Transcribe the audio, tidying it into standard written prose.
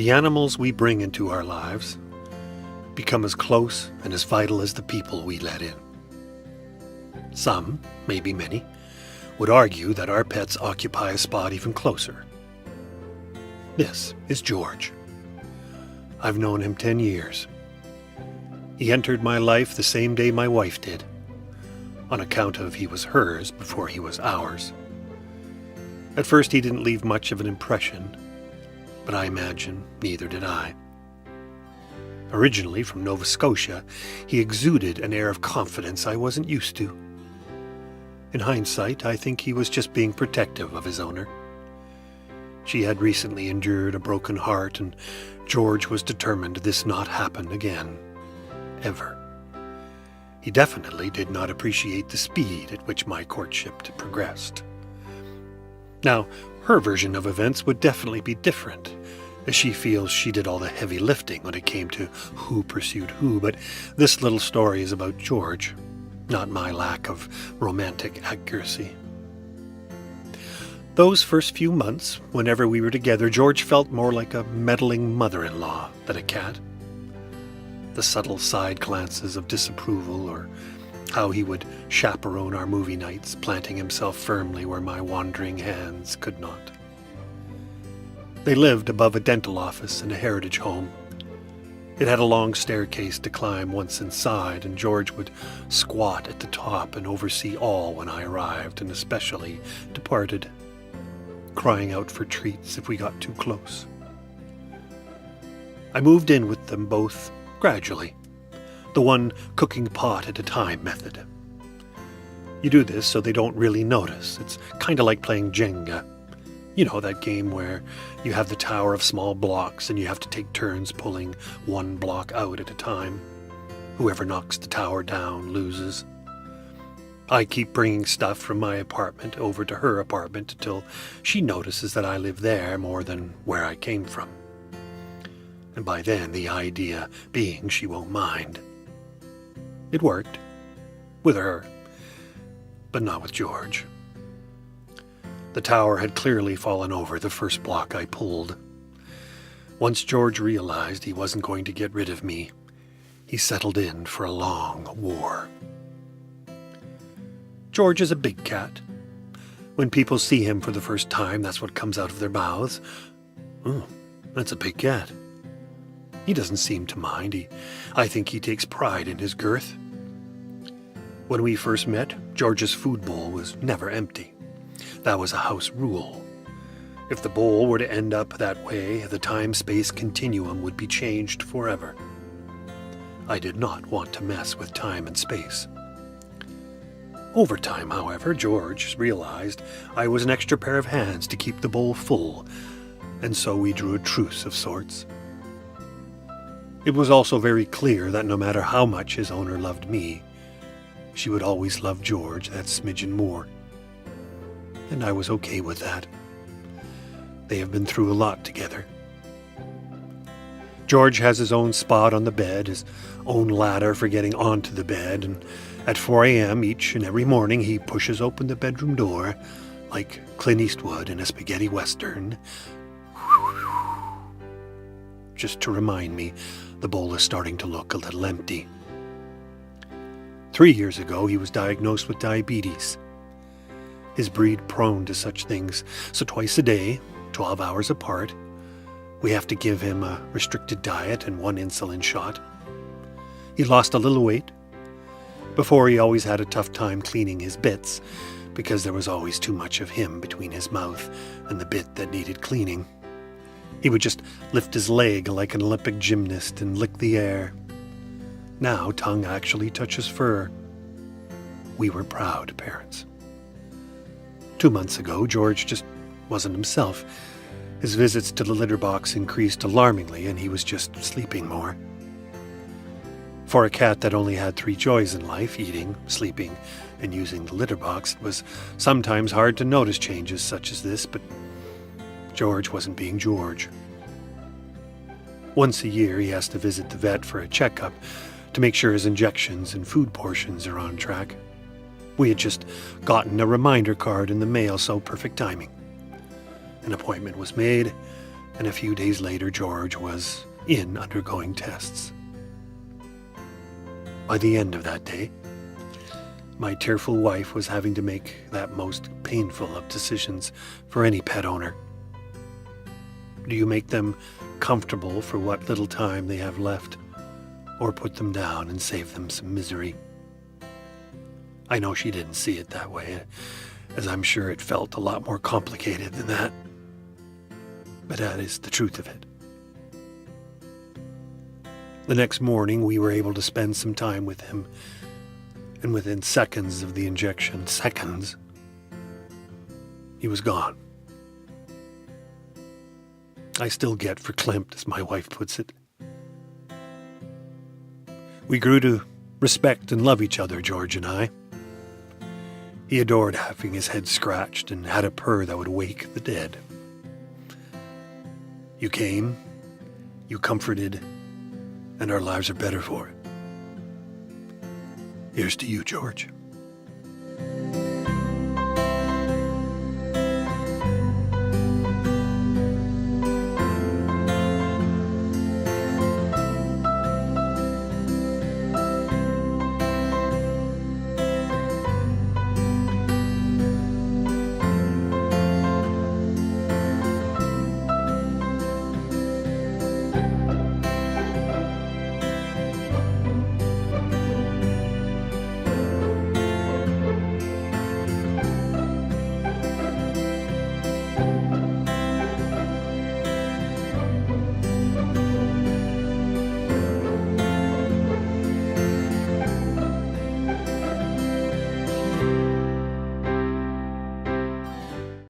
The animals we bring into our lives become as close and as vital as the people we let in. Some, maybe many, would argue that our pets occupy a spot even closer. This is George. I've known him 10 years. He entered my life the same day my wife did, on account of he was hers before he was ours. At first he didn't leave much of an impression, but I imagine neither did I. Originally from Nova Scotia, he exuded an air of confidence I wasn't used to. In hindsight, I think he was just being protective of his owner. She had recently endured a broken heart, and George was determined this not happen again. Ever. He definitely did not appreciate the speed at which my courtship progressed. Now, her version of events would definitely be different, as she feels she did all the heavy lifting when it came to who pursued who, but this little story is about George, not my lack of romantic accuracy. Those first few months, whenever we were together, George felt more like a meddling mother-in-law than a cat. The subtle side glances of disapproval, or how he would chaperone our movie nights, planting himself firmly where my wandering hands could not. They lived above a dental office in a heritage home. It had a long staircase to climb once inside, and George would squat at the top and oversee all when I arrived, and especially departed, crying out for treats if we got too close. I moved in with them both gradually, the one cooking pot at a time method. You do this so they don't really notice. It's kind of like playing Jenga. You know, that game where you have the tower of small blocks and you have to take turns pulling one block out at a time. Whoever knocks the tower down loses. I keep bringing stuff from my apartment over to her apartment until she notices that I live there more than where I came from. And by then the idea being she won't mind. It worked. With her. But not with George. The tower had clearly fallen over the first block I pulled. Once George realized he wasn't going to get rid of me, he settled in for a long war. George is a big cat. When people see him for the first time, that's what comes out of their mouths. Oh, that's a big cat. He doesn't seem to mind. I think he takes pride in his girth. When we first met, George's food bowl was never empty. That was a house rule. If the bowl were to end up that way, the time-space continuum would be changed forever. I did not want to mess with time and space. Over time, however, George realized I was an extra pair of hands to keep the bowl full, and so we drew a truce of sorts. It was also very clear that no matter how much his owner loved me, she would always love George that smidgen more. And I was okay with that. They have been through a lot together. George has his own spot on the bed, his own ladder for getting onto the bed, and at 4 a.m. each and every morning he pushes open the bedroom door, like Clint Eastwood in a spaghetti western, just to remind me the bowl is starting to look a little empty. 3 years ago he was diagnosed with diabetes. His breed prone to such things, so twice a day, 12 hours apart, we have to give him a restricted diet and 1 insulin shot. He lost a little weight. Before, he always had a tough time cleaning his bits, because there was always too much of him between his mouth and the bit that needed cleaning. He would just lift his leg like an Olympic gymnast and lick the air. Now, tongue actually touches fur. We were proud parents. 2 months ago, George just wasn't himself. His visits to the litter box increased alarmingly, and he was just sleeping more. For a cat that only had 3 joys in life, eating, sleeping, and using the litter box, it was sometimes hard to notice changes such as this, but George wasn't being George. Once a year, he has to visit the vet for a checkup to make sure his injections and food portions are on track. We had just gotten a reminder card in the mail, so perfect timing. An appointment was made, and a few days later George was in undergoing tests. By the end of that day, my tearful wife was having to make that most painful of decisions for any pet owner. Do you make them comfortable for what little time they have left, or put them down and save them some misery? I know she didn't see it that way, as I'm sure it felt a lot more complicated than that. But that is the truth of it. The next morning, we were able to spend some time with him, and within seconds of the injection, he was gone. I still get verklempt, as my wife puts it. We grew to respect and love each other, George and I. He adored having his head scratched and had a purr that would wake the dead. You came, you comforted, and our lives are better for it. Here's to you, George.